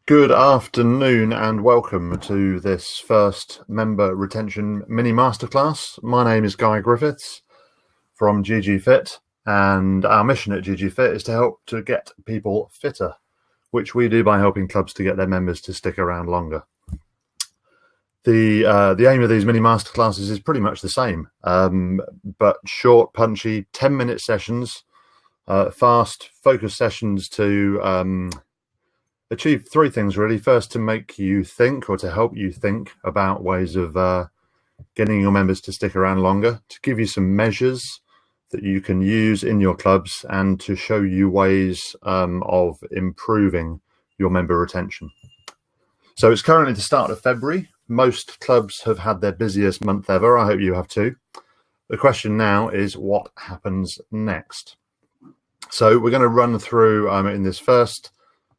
Good afternoon and welcome to this first member retention mini masterclass. My name is Guy Griffiths from GG Fit, and our mission at GG Fit is to help to get people fitter, which we do by helping clubs to get their members to stick around longer. The aim of these mini masterclasses is pretty much the same, but short, punchy, 10-minute sessions, fast, focused sessions to achieve three things really. First, to make you think, or to help you think about ways of getting your members to stick around longer, to give you some measures that you can use in your clubs, and to show you ways of improving your member retention. So it's currently the start of February. Most clubs have had their busiest month ever. I hope you have too. The question now is, what happens next? So we're going to run through, in this first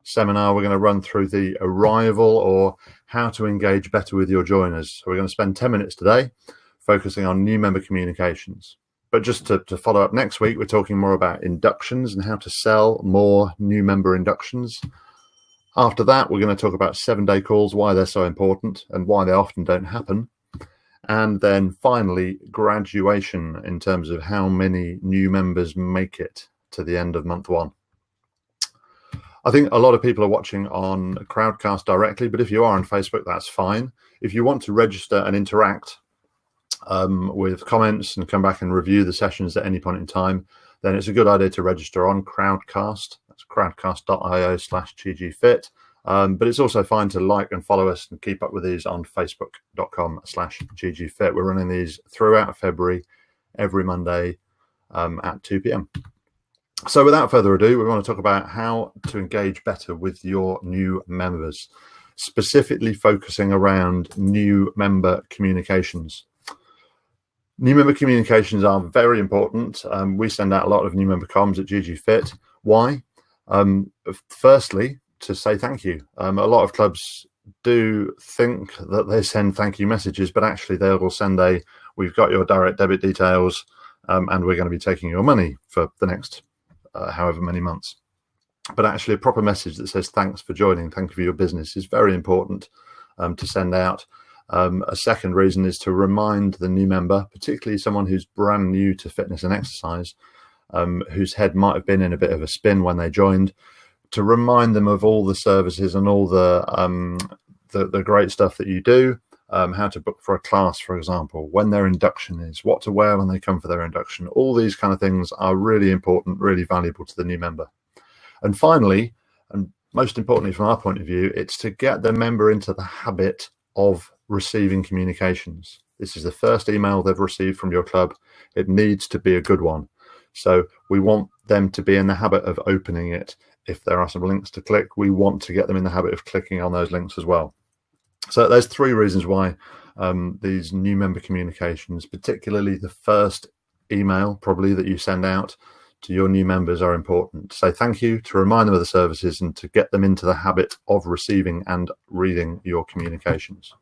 seminar, we're going to run through the arrival, or how to engage better with your joiners. So we're going to spend 10 minutes today focusing on new member communications. But just to follow up, next week, we're talking more about inductions and how to sell more new member inductions. After that, we're going to talk about 7-day calls, why they're so important and why they often don't happen. And then finally, graduation in terms of how many new members make it to the end of month one. I think a lot of people are watching on Crowdcast directly, but if you are on Facebook, that's fine. If you want to register and interact with comments and come back and review the sessions at any point in time, then it's a good idea to register on Crowdcast. That's crowdcast.io/ggfit. But it's also fine to like and follow us and keep up with these on facebook.com/ggfit. We're running these throughout February, every Monday at 2 p.m. So without further ado, we want to talk about how to engage better with your new members, specifically focusing around new member communications. New member communications are very important. We send out a lot of new member comms at GG Fit. Why? Firstly, to say thank you. A lot of clubs do think that they send thank you messages, but actually they will send we've got your direct debit details, and we're going to be taking your money for the next however many months. But actually a proper message that says thanks for joining, thank you for your business, is very important to send out. A second reason is to remind the new member, particularly someone who's brand new to fitness and exercise, whose head might have been in a bit of a spin when they joined, to remind them of all the services and all the great stuff that you do, how to book for a class, for example, when their induction is, what to wear when they come for their induction. All these kind of things are really important, really valuable to the new member. And finally, and most importantly from our point of view, it's to get the member into the habit of receiving communications. This is the first email they've received from your club. It needs to be a good one. So we want them to be in the habit of opening it. If there are some links to click, we want to get them in the habit of clicking on those links as well. So there's three reasons why these new member communications, particularly the first email probably that you send out to your new members, are important. To say thank you, to remind them of the services, and to get them into the habit of receiving and reading your communications.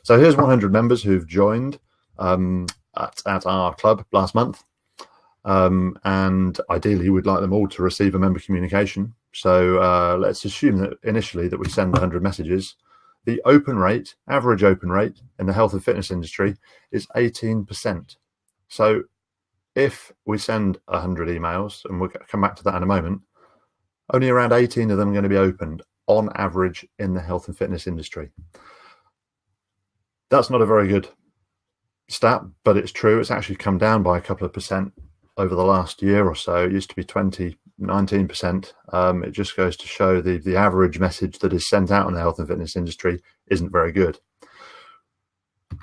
So here's 100 members who've joined at our club last month. And ideally we'd like them all to receive a member communication. So let's assume that initially that we send 100 messages. The open rate, average open rate in the health and fitness industry is 18%. So if we send 100 emails, and we'll come back to that in a moment, only around 18 of them are going to be opened on average in the health and fitness industry. That's not a very good stat, but it's true. It's actually come down by a couple of percent over the last year or so. It used to be 19%. It just goes to show the average message that is sent out in the health and fitness industry isn't very good.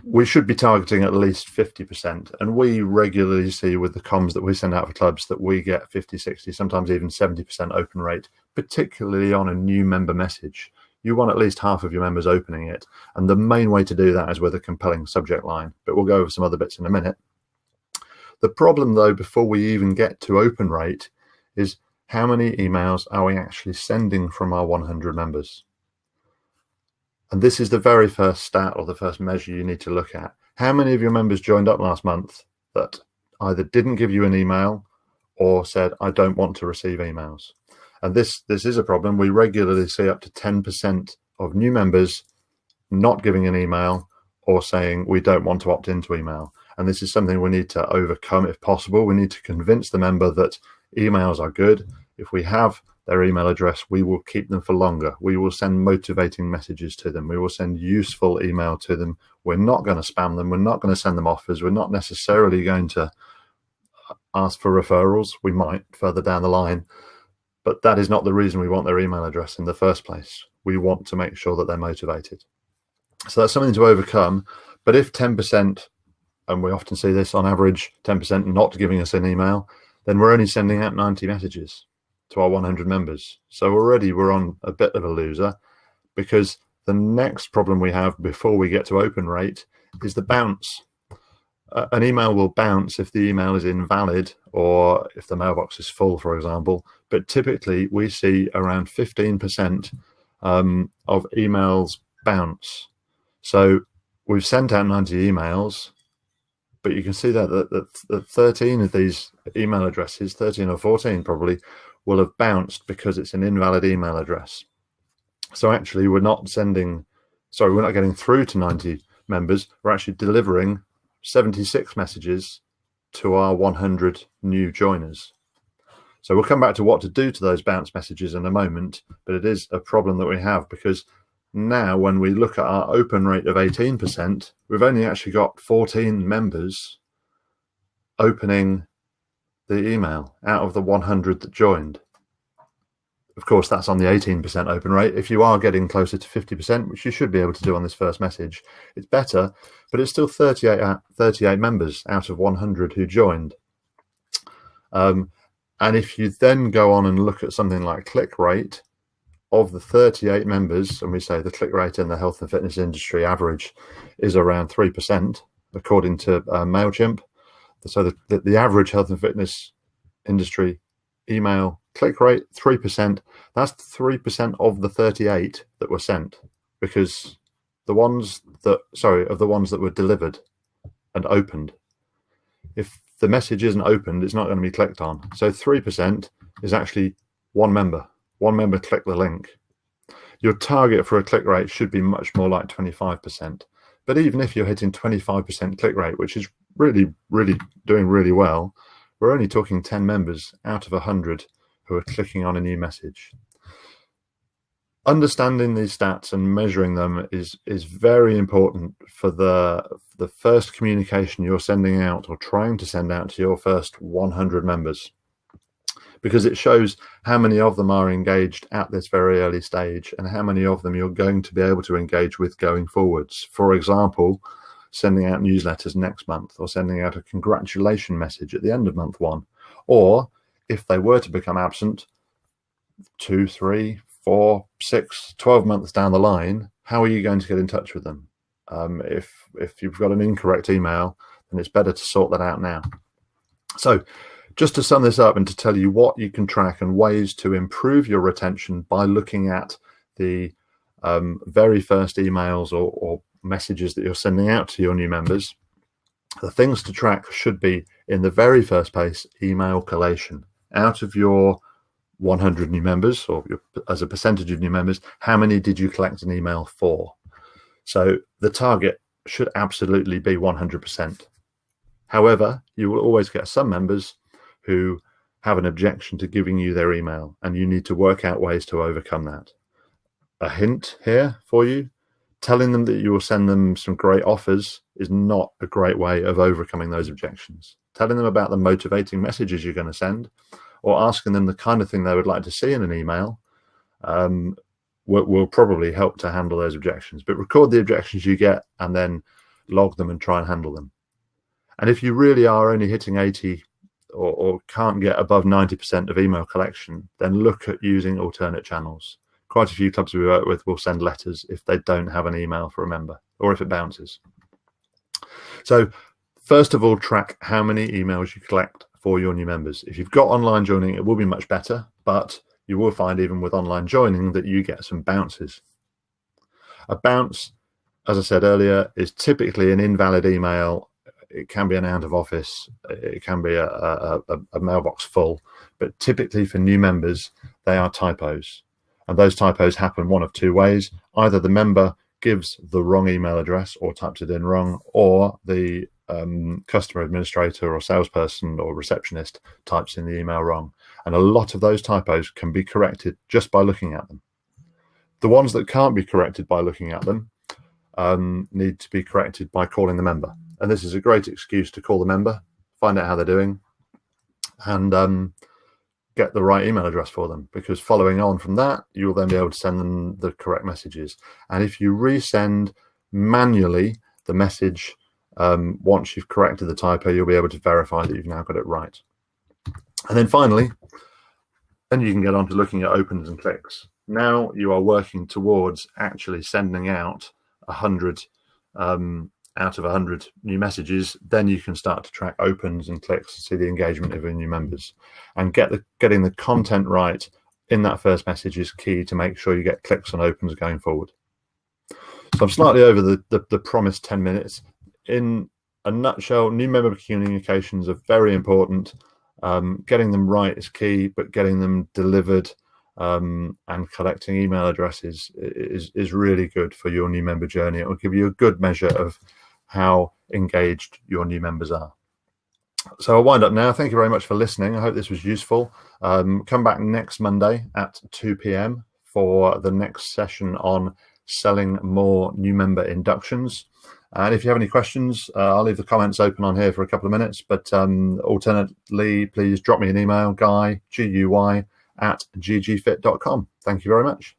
We should be targeting at least 50%. And we regularly see with the comms that we send out for clubs that we get 50, 60, sometimes even 70% open rate, particularly on a new member message. You want at least half of your members opening it. And the main way to do that is with a compelling subject line. But we'll go over some other bits in a minute. The problem, though, before we even get to open rate, is how many emails are we actually sending from our 100 members? And this is the very first stat, or the first measure you need to look at. How many of your members joined up last month that either didn't give you an email or said, I don't want to receive emails? And this is a problem. We regularly see up to 10% of new members not giving an email or saying we don't want to opt into email. And this is something we need to overcome if possible. We need to convince the member that emails are good. If we have their email address, we will keep them for longer. We will send motivating messages to them. We will send useful email to them. We're not going to spam them. We're not going to send them offers. We're not necessarily going to ask for referrals. We might further down the line, but that is not the reason we want their email address in the first place. We want to make sure that they're motivated. So that's something to overcome. But if 10%, and we often see this on average, 10% not giving us an email, then we're only sending out 90 messages to our 100 members. So already we're on a bit of a loser, because the next problem we have before we get to open rate is the bounce. An email will bounce if the email is invalid or if the mailbox is full, for example. But typically we see around 15% of emails bounce. So we've sent out 90 emails, but you can see that 13 of these email addresses, 13 or 14 probably, will have bounced because it's an invalid email address. So actually we're not getting through to 90 members. We're actually delivering 76 messages to our 100 new joiners. So we'll come back to what to do to those bounce messages in a moment, but it is a problem that we have, because now when we look at our open rate of 18%, we've only actually got 14 members opening the email out of the 100 that joined. Of course, that's on the 18% open rate. If you are getting closer to 50%, which you should be able to do on this first message, it's better, but it's still 38 members out of 100 who joined. And if you then go on and look at something like click rate, of the 38 members, and we say the click rate in the health and fitness industry average is around 3%, according to MailChimp. So the average health and fitness industry email click rate, 3%. That's 3% of the 38 that were sent, because of the ones that were delivered and opened. If the message isn't opened, it's not going to be clicked on. So 3% is actually one member. One member clicked the link. Your target for a click rate should be much more like 25%. But even if you're hitting 25% click rate, which is really doing really well, we're only talking 10 members out of 100 who are clicking on a new message. Understanding these stats and measuring them is very important for the first communication you're sending out or trying to send out to your first 100 members, because it shows how many of them are engaged at this very early stage and how many of them you're going to be able to engage with going forwards. For example, sending out newsletters next month, or sending out a congratulation message at the end of month 1. Or if they were to become absent 2, 3, 4, 6, 12 months down the line, how are you going to get in touch with them? If you've got an incorrect email, then it's better to sort that out now. So just to sum this up and to tell you what you can track and ways to improve your retention by looking at the very first emails or messages that you're sending out to your new members, the things to track should be, in the very first place, email collation. Out of your 100 new members, or as a percentage of new members, how many did you collect an email for? So the target should absolutely be 100%. However, you will always get some members who have an objection to giving you their email, and you need to work out ways to overcome that. A hint here for you: telling them that you will send them some great offers is not a great way of overcoming those objections. Telling them about the motivating messages you're going to send, or asking them the kind of thing they would like to see in an email, will probably help to handle those objections. But record the objections you get and then log them and try and handle them. And if you really are only hitting 80 or can't get above 90% of email collection, then look at using alternate channels. Quite a few clubs we work with will send letters if they don't have an email for a member, or if it bounces. So first of all, track how many emails you collect for your new members. If you've got online joining, it will be much better, but you will find even with online joining that you get some bounces. A bounce, as I said earlier, is typically an invalid email it can be an out of office, it can be a mailbox full, but typically for new members, they are typos. And those typos happen one of two ways. Either the member gives the wrong email address or types it in wrong, or the customer administrator or salesperson or receptionist types in the email wrong. And a lot of those typos can be corrected just by looking at them. The ones that can't be corrected by looking at them need to be corrected by calling the member. And this is a great excuse to call the member, find out how they're doing, and get the right email address for them, because following on from that, you'll then be able to send them the correct messages. And if you resend manually the message, once you've corrected the typo, you'll be able to verify that you've now got it right. And then finally, then you can get on to looking at opens and clicks. Now you are working towards actually sending out 100 out of 100 new messages. Then you can start to track opens and clicks and see the engagement of your new members. And getting the content right in that first message is key to make sure you get clicks and opens going forward. So I'm slightly over the promised 10 minutes. In a nutshell, new member communications are very important. Getting them right is key, but getting them delivered and collecting email addresses is really good for your new member journey. It will give you a good measure of how engaged your new members are. So I'll wind up now. Thank you very much for listening. I hope this was useful. Come back next Monday at 2 p.m. for the next session on selling more new member inductions. And if you have any questions, I'll leave the comments open on here for a couple of minutes. But alternately, please drop me an email, Guy, Guy, @ggfit.com. Thank you very much.